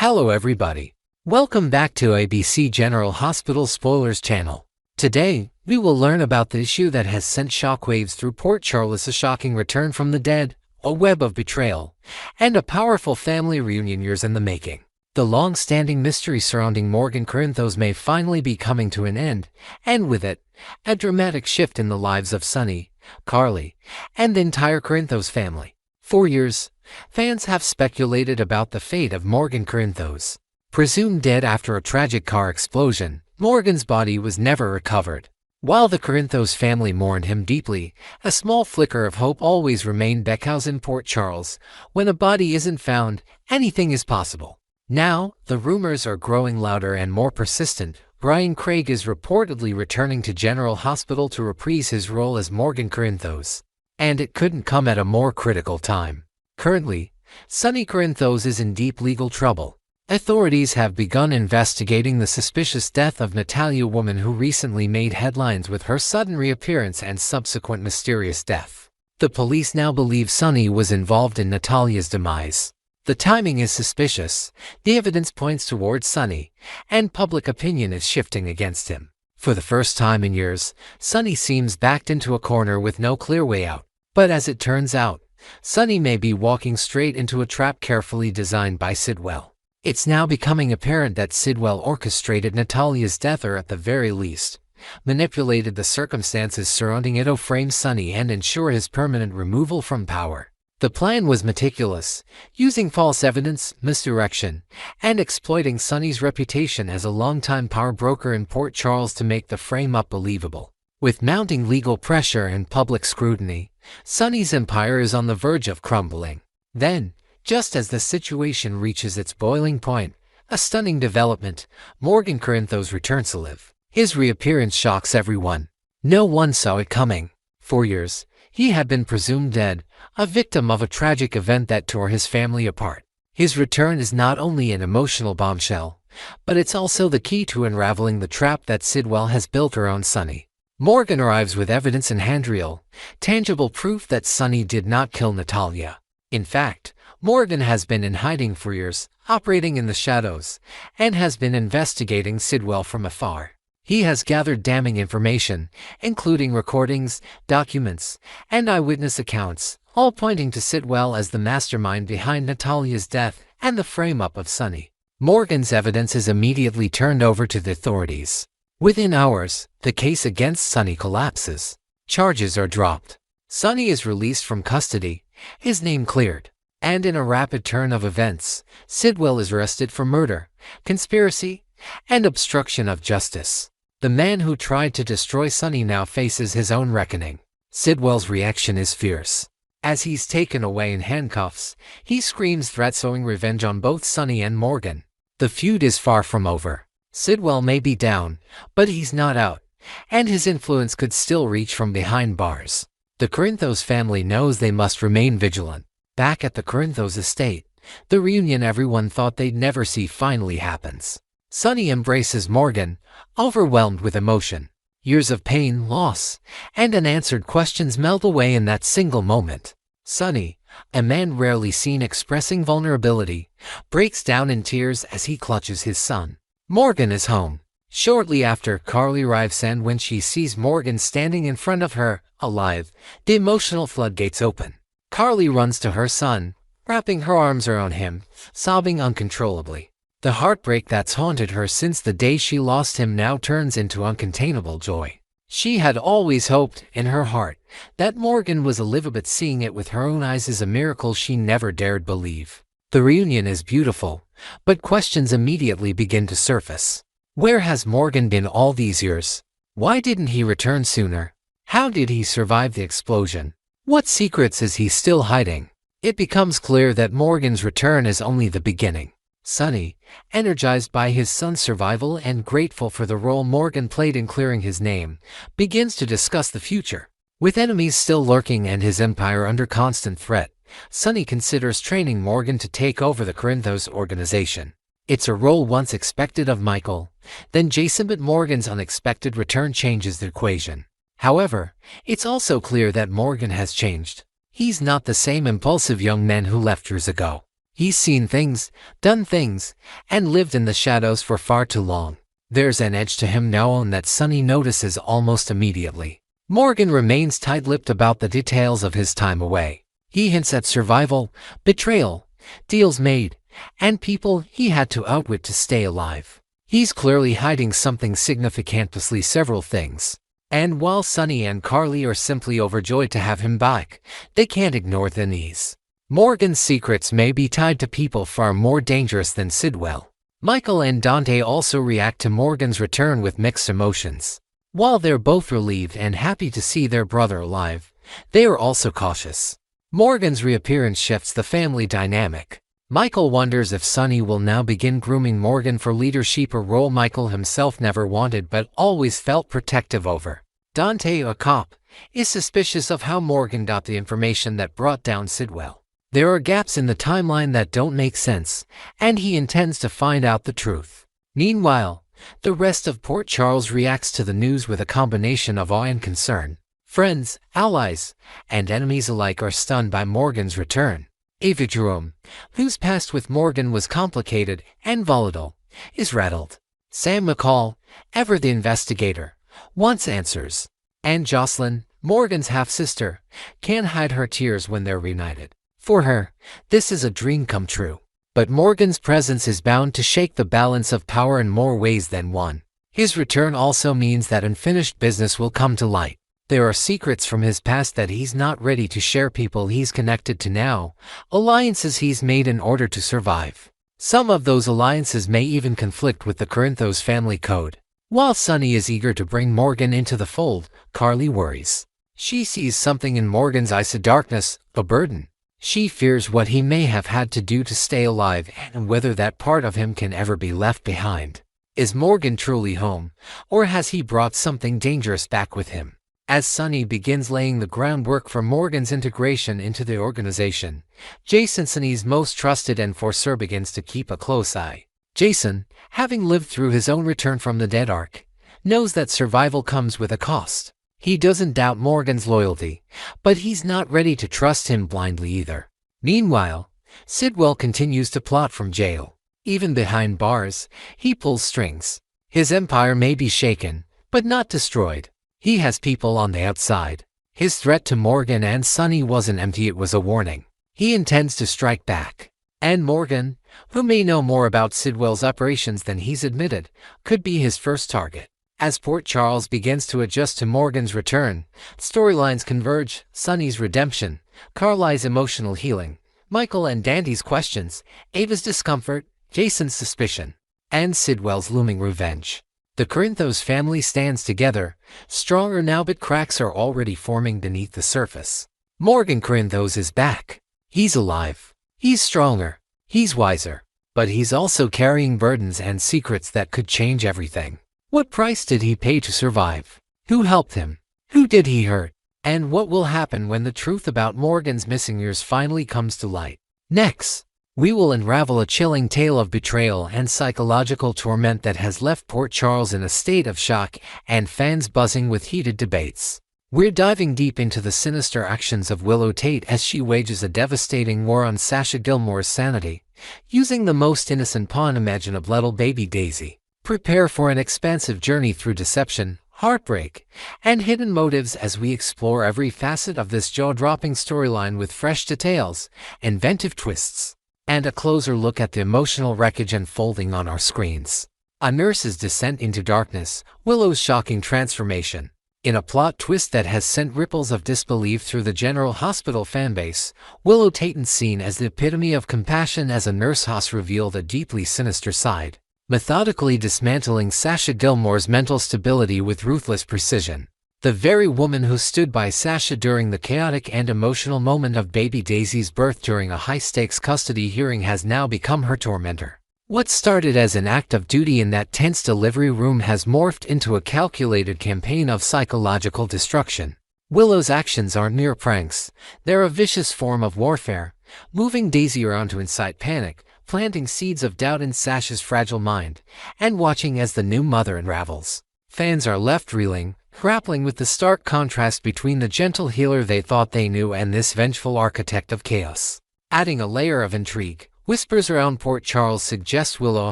Hello everybody. Welcome back to ABC General Hospital Spoilers channel. Today, we will learn about the issue that has sent shockwaves through Port Charles: a shocking return from the dead, a web of betrayal, and a powerful family reunion years in the making. The long-standing mystery surrounding Morgan Corinthos may finally be coming to an end, and with it, a dramatic shift in the lives of Sonny, Carly, and the entire Corinthos family. For years, fans have speculated about the fate of Morgan Corinthos. Presumed dead after a tragic car explosion, Morgan's body was never recovered. While the Corinthos family mourned him deeply, a small flicker of hope always remained because in Port Charles, when a body isn't found, anything is possible. Now, the rumors are growing louder and more persistent. Brian Craig is reportedly returning to General Hospital to reprise his role as Morgan Corinthos. And it couldn't come at a more critical time. Currently, Sonny Corinthos is in deep legal trouble. Authorities have begun investigating the suspicious death of Natalia, a woman who recently made headlines with her sudden reappearance and subsequent mysterious death. The police now believe Sonny was involved in Natalia's demise. The timing is suspicious, the evidence points towards Sonny, and public opinion is shifting against him. For the first time in years, Sonny seems backed into a corner with no clear way out. But as it turns out, Sonny may be walking straight into a trap carefully designed by Sidwell. It's now becoming apparent that Sidwell orchestrated Natalia's death, or at the very least, manipulated the circumstances surrounding it to frame Sonny and ensure his permanent removal from power. The plan was meticulous, using false evidence, misdirection, and exploiting Sonny's reputation as a longtime power broker in Port Charles to make the frame-up believable. With mounting legal pressure and public scrutiny, Sonny's empire is on the verge of crumbling. Then, just as the situation reaches its boiling point, a stunning development, Morgan Corinthos returns to live. His reappearance shocks everyone. No one saw it coming. For years, he had been presumed dead, a victim of a tragic event that tore his family apart. His return is not only an emotional bombshell, but it's also the key to unraveling the trap that Sidwell has built around Sonny. Morgan arrives with evidence in handreel, tangible proof that Sonny did not kill Natalia. In fact, Morgan has been in hiding for years, operating in the shadows, and has been investigating Sidwell from afar. He has gathered damning information, including recordings, documents, and eyewitness accounts, all pointing to Sidwell as the mastermind behind Natalia's death and the frame-up of Sonny. Morgan's evidence is immediately turned over to the authorities. Within hours, the case against Sonny collapses. Charges are dropped. Sonny is released from custody, his name cleared. And in a rapid turn of events, Sidwell is arrested for murder, conspiracy, and obstruction of justice. The man who tried to destroy Sonny now faces his own reckoning. Sidwell's reaction is fierce. As he's taken away in handcuffs, he screams threats sowing revenge on both Sonny and Morgan. The feud is far from over. Sidwell may be down, but he's not out, and his influence could still reach from behind bars. The Corinthos family knows they must remain vigilant. Back at the Corinthos estate, the reunion everyone thought they'd never see finally happens. Sonny embraces Morgan, overwhelmed with emotion. Years of pain, loss, and unanswered questions melt away in that single moment. Sonny, a man rarely seen expressing vulnerability, breaks down in tears as he clutches his son. Morgan is home. Shortly after, Carly arrives, and when she sees Morgan standing in front of her, alive, the emotional floodgates open. Carly runs to her son, wrapping her arms around him, sobbing uncontrollably. The heartbreak that's haunted her since the day she lost him now turns into uncontainable joy. She had always hoped, in her heart, that Morgan was alive, but seeing it with her own eyes is a miracle she never dared believe. The reunion is beautiful, but questions immediately begin to surface. Where has Morgan been all these years? Why didn't he return sooner? How did he survive the explosion? What secrets is he still hiding? It becomes clear that Morgan's return is only the beginning. Sonny, energized by his son's survival and grateful for the role Morgan played in clearing his name, begins to discuss the future. With enemies still lurking and his empire under constant threat, Sonny considers training Morgan to take over the Corinthos organization. It's a role once expected of Michael, then Jason, but Morgan's unexpected return changes the equation. However, it's also clear that Morgan has changed. He's not the same impulsive young man who left years ago. He's seen things, done things, and lived in the shadows for far too long. There's an edge to him now that Sonny notices almost immediately. Morgan remains tight-lipped about the details of his time away. He hints at survival, betrayal, deals made, and people he had to outwit to stay alive. He's clearly hiding something significantly several things. And while Sonny and Carly are simply overjoyed to have him back, they can't ignore the knees. Morgan's secrets may be tied to people far more dangerous than Sidwell. Michael and Dante also react to Morgan's return with mixed emotions. While they're both relieved and happy to see their brother alive, they are also cautious. Morgan's reappearance shifts the family dynamic. Michael wonders if Sonny will now begin grooming Morgan for leadership, a role Michael himself never wanted but always felt protective over. Dante, a cop, is suspicious of how Morgan got the information that brought down Sidwell. There are gaps in the timeline that don't make sense, and he intends to find out the truth. Meanwhile, the rest of Port Charles reacts to the news with a combination of awe and concern. Friends, allies, and enemies alike are stunned by Morgan's return. Ava Jerome, whose past with Morgan was complicated and volatile, is rattled. Sam McCall, ever the investigator, wants answers. And Jocelyn, Morgan's half-sister, can't hide her tears when they're reunited. For her, this is a dream come true. But Morgan's presence is bound to shake the balance of power in more ways than one. His return also means that unfinished business will come to light. There are secrets from his past that he's not ready to share, people he's connected to now, alliances he's made in order to survive. Some of those alliances may even conflict with the Corinthos family code. While Sonny is eager to bring Morgan into the fold, Carly worries. She sees something in Morgan's eyes, a darkness, a burden. She fears what he may have had to do to stay alive and whether that part of him can ever be left behind. Is Morgan truly home, or has he brought something dangerous back with him? As Sonny begins laying the groundwork for Morgan's integration into the organization, Jason, Sonny's most trusted enforcer, begins to keep a close eye. Jason, having lived through his own return from the dead arc, knows that survival comes with a cost. He doesn't doubt Morgan's loyalty, but he's not ready to trust him blindly either. Meanwhile, Sidwell continues to plot from jail. Even behind bars, he pulls strings. His empire may be shaken, but not destroyed. He has people on the outside. His threat to Morgan and Sonny wasn't empty, it was a warning. He intends to strike back. And Morgan, who may know more about Sidwell's operations than he's admitted, could be his first target. As Port Charles begins to adjust to Morgan's return, storylines converge: Sonny's redemption, Carly's emotional healing, Michael and Dante's questions, Ava's discomfort, Jason's suspicion, and Sidwell's looming revenge. The Corinthos family stands together, stronger now, but cracks are already forming beneath the surface. Morgan Corinthos is back. He's alive. He's stronger. He's wiser. But he's also carrying burdens and secrets that could change everything. What price did he pay to survive? Who helped him? Who did he hurt? And what will happen when the truth about Morgan's missing years finally comes to light? Next, we will unravel a chilling tale of betrayal and psychological torment that has left Port Charles in a state of shock and fans buzzing with heated debates. We're diving deep into the sinister actions of Willow Tate as she wages a devastating war on Sasha Gilmore's sanity, using the most innocent pawn imaginable, little baby Daisy. Prepare for an expansive journey through deception, heartbreak, and hidden motives as we explore every facet of this jaw-dropping storyline with fresh details, inventive twists, and a closer look at the emotional wreckage unfolding on our screens. A nurse's descent into darkness, Willow's shocking transformation. In a plot twist that has sent ripples of disbelief through the General Hospital fanbase, Willow Tate's seen as the epitome of compassion as a nurse has revealed a deeply sinister side, methodically dismantling Sasha Gilmore's mental stability with ruthless precision. The very woman who stood by Sasha during the chaotic and emotional moment of baby Daisy's birth during a high-stakes custody hearing has now become her tormentor. What started as an act of duty in that tense delivery room has morphed into a calculated campaign of psychological destruction. Willow's actions aren't mere pranks. They're a vicious form of warfare, moving Daisy around to incite panic, planting seeds of doubt in Sasha's fragile mind, and watching as the new mother unravels. Fans are left reeling, grappling with the stark contrast between the gentle healer they thought they knew and this vengeful architect of chaos. Adding a layer of intrigue, Whispers around Port Charles suggest Willow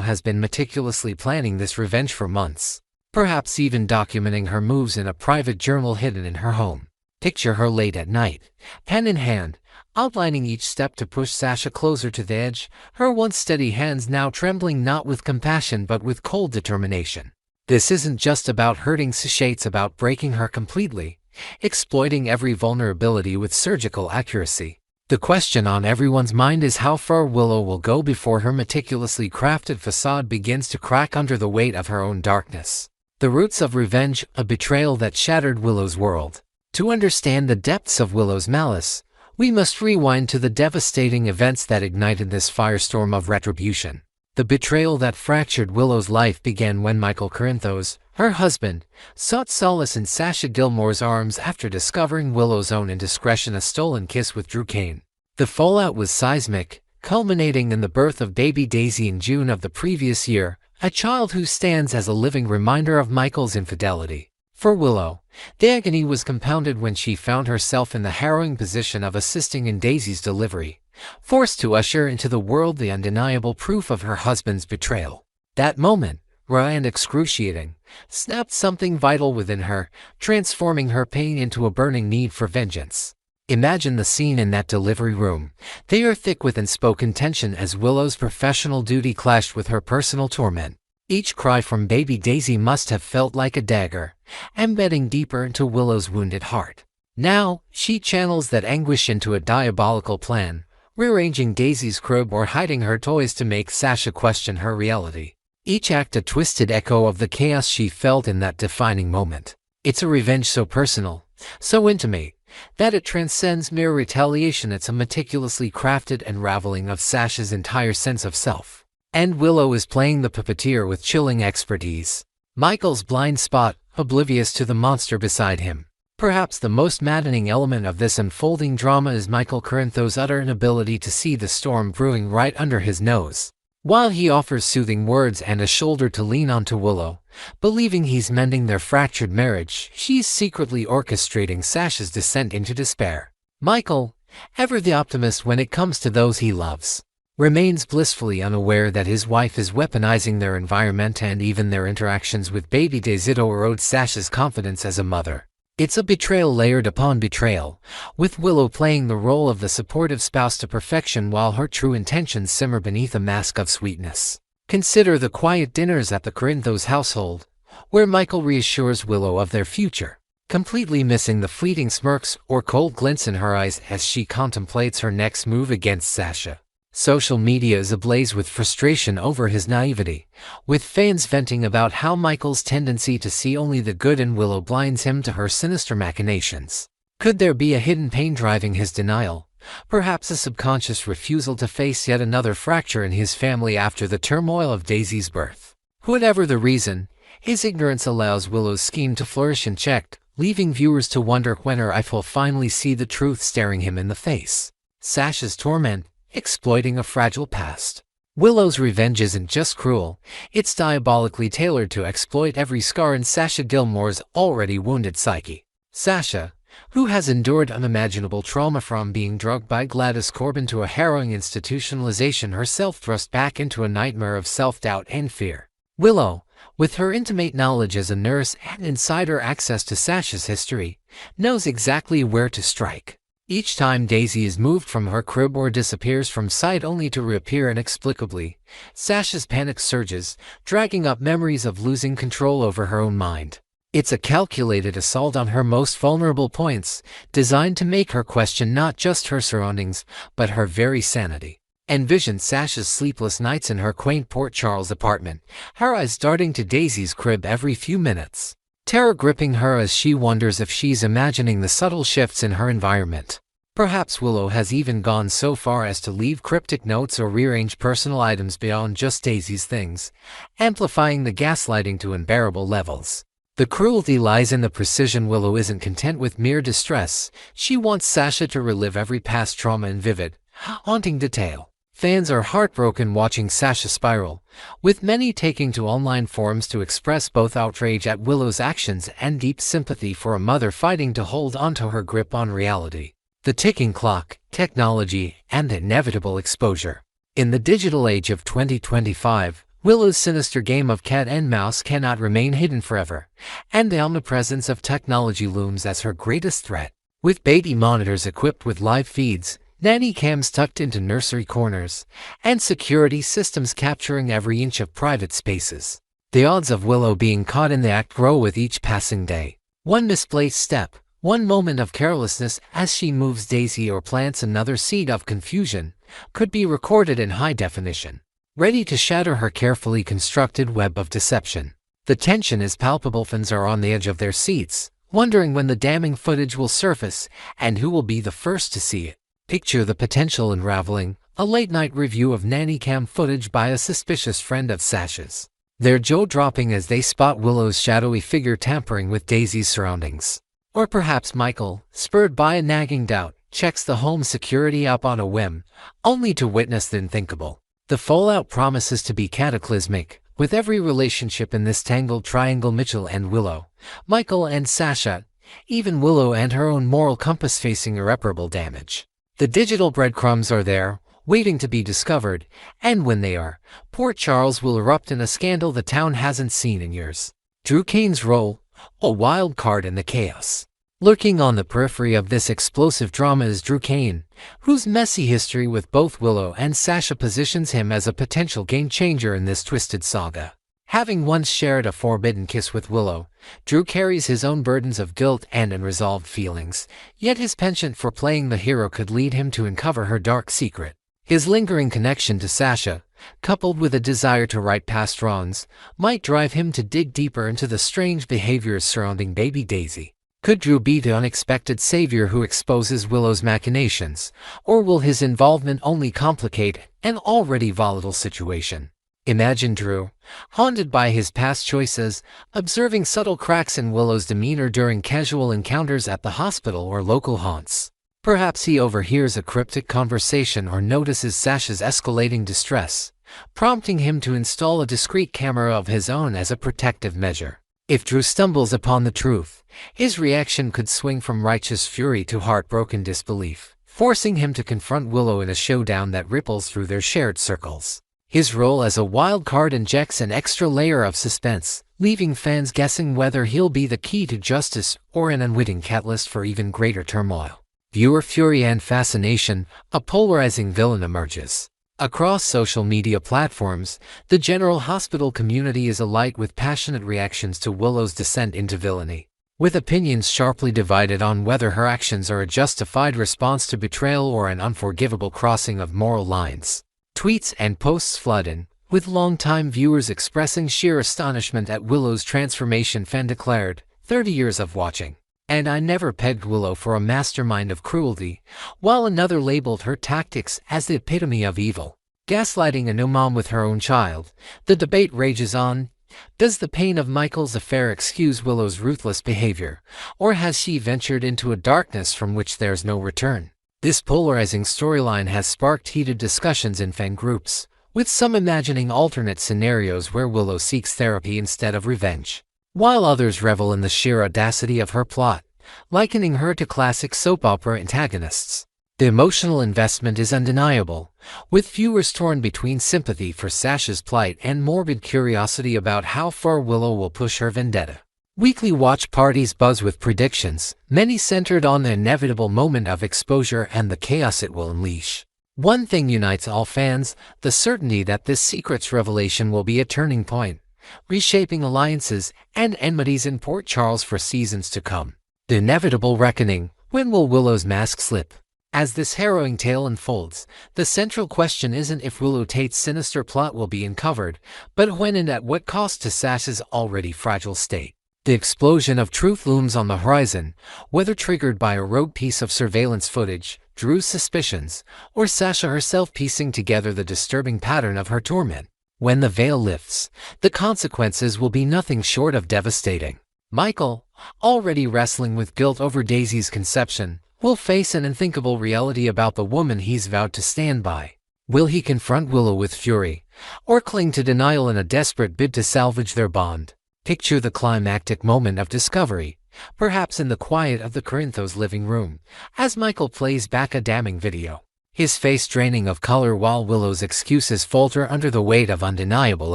has been meticulously planning this revenge for months, perhaps even documenting her moves in a private journal hidden in her home. Picture her late at night, pen in hand, outlining each step to push Sasha closer to the edge, her once steady hands now trembling not with compassion but with cold determination. This isn't just about hurting Sasha, it's about breaking her completely, exploiting every vulnerability with surgical accuracy. The question on everyone's mind is how far Willow will go before her meticulously crafted facade begins to crack under the weight of her own darkness. The roots of revenge, a betrayal that shattered Willow's world. To understand the depths of Willow's malice, we must rewind to the devastating events that ignited this firestorm of retribution. The betrayal that fractured Willow's life began when Michael Corinthos, her husband, sought solace in Sasha Gilmore's arms after discovering Willow's own indiscretion, a stolen kiss with Drew Kane. The fallout was seismic, culminating in the birth of baby Daisy in June of the previous year, a child who stands as a living reminder of Michael's infidelity. For Willow, the agony was compounded when she found herself in the harrowing position of assisting in Daisy's delivery, forced to usher into the world the undeniable proof of her husband's betrayal. That moment, raw and excruciating, snapped something vital within her, transforming her pain into a burning need for vengeance. Imagine the scene in that delivery room. They are thick with unspoken tension as Willow's professional duty clashed with her personal torment. Each cry from baby Daisy must have felt like a dagger, embedding deeper into Willow's wounded heart. Now, she channels that anguish into a diabolical plan, rearranging Daisy's crib or hiding her toys to make Sasha question her reality. Each act a twisted echo of the chaos she felt in that defining moment. It's a revenge so personal, so intimate, that it transcends mere retaliation. It's a meticulously crafted unraveling of Sasha's entire sense of self. And Willow is playing the puppeteer with chilling expertise. Michael's blind spot, oblivious to the monster beside him. Perhaps the most maddening element of this unfolding drama is Michael Corinthos' utter inability to see the storm brewing right under his nose. While he offers soothing words and a shoulder to lean on to Willow, believing he's mending their fractured marriage, she's secretly orchestrating Sasha's descent into despair. Michael, ever the optimist when it comes to those he loves, remains blissfully unaware that his wife is weaponizing their environment and even their interactions with baby Daisy to erode Sasha's confidence as a mother. It's a betrayal layered upon betrayal, with Willow playing the role of the supportive spouse to perfection while her true intentions simmer beneath a mask of sweetness. Consider the quiet dinners at the Corinthos household, where Michael reassures Willow of their future, completely missing the fleeting smirks or cold glints in her eyes as she contemplates her next move against Sasha. Social media is ablaze with frustration over his naivety, with fans venting about how Michael's tendency to see only the good in Willow blinds him to her sinister machinations. Could there be a hidden pain driving his denial? Perhaps a subconscious refusal to face yet another fracture in his family after the turmoil of Daisy's birth. Whatever the reason, his ignorance allows Willow's scheme to flourish unchecked, leaving viewers to wonder when her wife will finally see the truth staring him in the face. Sasha's torment, exploiting a fragile past. Willow's revenge isn't just cruel, it's diabolically tailored to exploit every scar in Sasha Gilmore's already wounded psyche. Sasha, who has endured unimaginable trauma from being drugged by Gladys Corbin to a harrowing institutionalization herself, thrust back into a nightmare of self-doubt and fear. Willow, with her intimate knowledge as a nurse and insider access to Sasha's history, knows exactly where to strike. Each time Daisy is moved from her crib or disappears from sight only to reappear inexplicably, Sasha's panic surges, dragging up memories of losing control over her own mind. It's a calculated assault on her most vulnerable points, designed to make her question not just her surroundings, but her very sanity. Envision Sasha's sleepless nights in her quaint Port Charles apartment, her eyes darting to Daisy's crib every few minutes. Terror gripping her as she wonders if she's imagining the subtle shifts in her environment. Perhaps Willow has even gone so far as to leave cryptic notes or rearrange personal items beyond just Daisy's things, amplifying the gaslighting to unbearable levels. The cruelty lies in the precision. Willow isn't content with mere distress. She wants Sasha to relive every past trauma in vivid, haunting detail. Fans are heartbroken watching Sasha spiral, with many taking to online forums to express both outrage at Willow's actions and deep sympathy for a mother fighting to hold onto her grip on reality. The ticking clock, technology, and the inevitable exposure. In the digital age of 2025, Willow's sinister game of cat and mouse cannot remain hidden forever, and the omnipresence of technology looms as her greatest threat. With baby monitors equipped with live feeds, nanny cams tucked into nursery corners, and security systems capturing every inch of private spaces, the odds of Willow being caught in the act grow with each passing day. One misplaced step, one moment of carelessness as she moves Daisy or plants another seed of confusion, could be recorded in high definition, ready to shatter her carefully constructed web of deception. The tension is palpable. Fans are on the edge of their seats, wondering when the damning footage will surface and who will be the first to see it. Picture the potential unraveling, a late-night review of nanny cam footage by a suspicious friend of Sasha's, their jaw-dropping as they spot Willow's shadowy figure tampering with Daisy's surroundings. Or perhaps Michael, spurred by a nagging doubt, checks the home security up on a whim, only to witness the unthinkable. The fallout promises to be cataclysmic, with every relationship in this tangled triangle: Mitchell and Willow, Michael and Sasha, even Willow and her own moral compass facing irreparable damage. The digital breadcrumbs are there, waiting to be discovered, and when they are, Port Charles will erupt in a scandal the town hasn't seen in years. Drew Kane's role, a wild card in the chaos. Lurking on the periphery of this explosive drama is Drew Kane, whose messy history with both Willow and Sasha positions him as a potential game-changer in this twisted saga. Having once shared a forbidden kiss with Willow, Drew carries his own burdens of guilt and unresolved feelings, yet his penchant for playing the hero could lead him to uncover her dark secret. His lingering connection to Sasha, coupled with a desire to right past wrongs, might drive him to dig deeper into the strange behaviors surrounding baby Daisy. Could Drew be the unexpected savior who exposes Willow's machinations, or will his involvement only complicate an already volatile situation? Imagine Drew, haunted by his past choices, observing subtle cracks in Willow's demeanor during casual encounters at the hospital or local haunts. Perhaps he overhears a cryptic conversation or notices Sasha's escalating distress, prompting him to install a discreet camera of his own as a protective measure. If Drew stumbles upon the truth, his reaction could swing from righteous fury to heartbroken disbelief, forcing him to confront Willow in a showdown that ripples through their shared circles. His role as a wild card injects an extra layer of suspense, leaving fans guessing whether he'll be the key to justice or an unwitting catalyst for even greater turmoil. Viewer fury and fascination, a polarizing villain emerges. Across social media platforms, the General Hospital community is alight with passionate reactions to Willow's descent into villainy, with opinions sharply divided on whether her actions are a justified response to betrayal or an unforgivable crossing of moral lines. Tweets and posts flood in, with longtime viewers expressing sheer astonishment at Willow's transformation. Fan declared, 30 years of watching, and I never pegged Willow for a mastermind of cruelty, while another labeled her tactics as the epitome of evil. Gaslighting a new mom with her own child, the debate rages on. Does the pain of Michael's affair excuse Willow's ruthless behavior, or has she ventured into a darkness from which there's no return? This polarizing storyline has sparked heated discussions in fan groups, with some imagining alternate scenarios where Willow seeks therapy instead of revenge, while others revel in the sheer audacity of her plot, likening her to classic soap opera antagonists. The emotional investment is undeniable, with viewers torn between sympathy for Sasha's plight and morbid curiosity about how far Willow will push her vendetta. Weekly watch parties buzz with predictions, many centered on the inevitable moment of exposure and the chaos it will unleash. One thing unites all fans, the certainty that this secret's revelation will be a turning point, reshaping alliances and enmities in Port Charles for seasons to come. The inevitable reckoning: when will Willow's mask slip? As this harrowing tale unfolds, the central question isn't if Willow Tate's sinister plot will be uncovered, but when and at what cost to Sasha's already fragile state. The explosion of truth looms on the horizon, whether triggered by a rogue piece of surveillance footage, Drew's suspicions, or Sasha herself piecing together the disturbing pattern of her torment. When the veil lifts, the consequences will be nothing short of devastating. Michael, already wrestling with guilt over Daisy's conception, will face an unthinkable reality about the woman he's vowed to stand by. Will he confront Willow with fury, or cling to denial in a desperate bid to salvage their bond? Picture the climactic moment of discovery, perhaps in the quiet of the Corinthos living room, as Michael plays back a damning video. his face draining of color while Willow's excuses falter under the weight of undeniable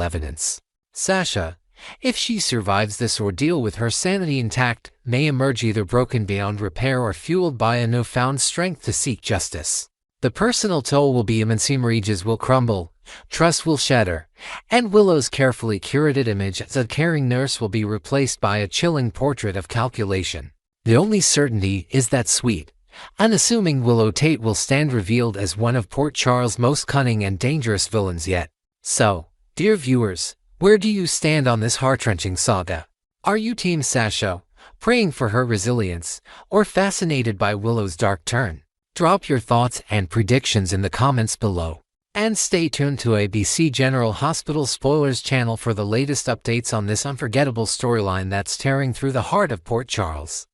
evidence. Sasha, if she survives this ordeal with her sanity intact, may emerge either broken beyond repair or fueled by a newfound strength to seek justice. The personal toll will be immense. Marriages will crumble, trust will shatter, and Willow's carefully curated image as a caring nurse will be replaced by a chilling portrait of calculation. The only certainty is that sweet, unassuming Willow Tate will stand revealed as one of Port Charles' most cunning and dangerous villains yet. So, dear viewers, where do you stand on this heart-wrenching saga? Are you Team Sasha, praying for her resilience, or fascinated by Willow's dark turn? Drop your thoughts and predictions in the comments below. And stay tuned to ABC General Hospital Spoilers channel for the latest updates on this unforgettable storyline that's tearing through the heart of Port Charles.